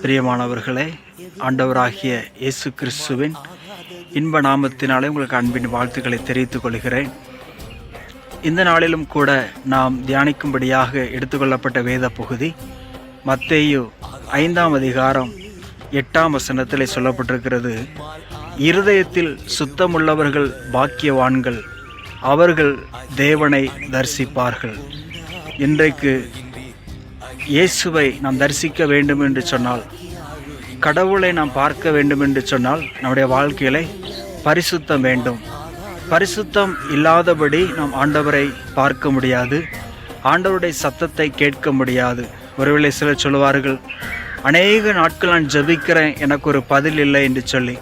பிரியமானவர்களே, ஆண்டவராகிய இயேசு கிறிஸ்துவின் இன்ப நாமத்தினாலே உங்களுக்கு அன்பின் வாழ்த்துக்களை தெரிவித்துக் கொள்கிறேன். இந்த நாளிலும் கூட நாம் தியானிக்கும்படியாக எடுத்துக்கொள்ளப்பட்ட வேத பகுதி மத்தேயு 5ஆம் அதிகாரம் 8ஆம் வசனத்தில் சொல்லப்பட்டிருக்கிறது. இருதயத்தில் சுத்தமுள்ளவர்கள் பாக்கியவான்கள், அவர்கள் தேவனை தரிசிப்பார்கள். இன்றைக்கு இயேசுவை நாம் தரிசிக்க வேண்டும் என்று சொன்னால், கடவுளை நாம் பார்க்க வேண்டும் என்று சொன்னால், நம்முடைய வாழ்க்கையிலே பரிசுத்தம் வேண்டும். பரிசுத்தம் இல்லாதபடி நாம் ஆண்டவரை பார்க்க முடியாது, ஆண்டவருடைய சத்தத்தை கேட்க முடியாது. ஒருவேளை சிலர் சொல்லுவார்கள், அநேக நாட்கள் நான் ஜெபிக்கிறேன், எனக்கு ஒரு பதில் இல்லை என்று சொல்லி.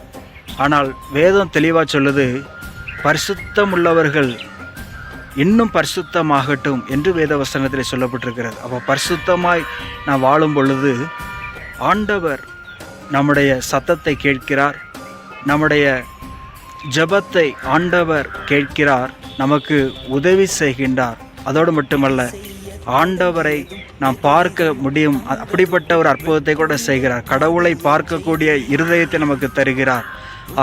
ஆனால் வேதம் தெளிவாக சொல்லுது, பரிசுத்தம் உள்ளவர்கள் இன்னும் பரிசுத்தமாகட்டும் என்று வேத வசனத்தில் சொல்லப்பட்டிருக்கிறது. அப்போ பரிசுத்தமாய் நாம் வாழும் பொழுது ஆண்டவர் நம்முடைய சத்தத்தை கேட்கிறார், நம்முடைய ஜெபத்தை ஆண்டவர் கேட்கிறார், நமக்கு உதவி செய்கின்றார். அதோடு மட்டுமல்ல, ஆண்டவரை நாம் பார்க்க முடியும், அப்படிப்பட்ட ஒரு அற்புதத்தை கூட செய்கிறார். கடவுளை பார்க்கக்கூடிய இருதயத்தை நமக்கு தருகிறார்.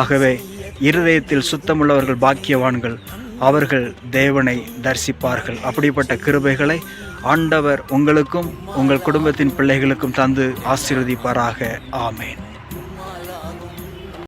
ஆகவே இருதயத்தில் சுத்தமுள்ளவர்கள் பாக்கியவான்கள், அவர்கள் தேவனை தரிசிப்பார்கள். அப்படிப்பட்ட கிருபைகளை ஆண்டவர் உங்களுக்கும் உங்கள் குடும்பத்தின் பிள்ளைகளுக்கும் தந்து ஆசீர்வதிப்பாராக. ஆமேன்.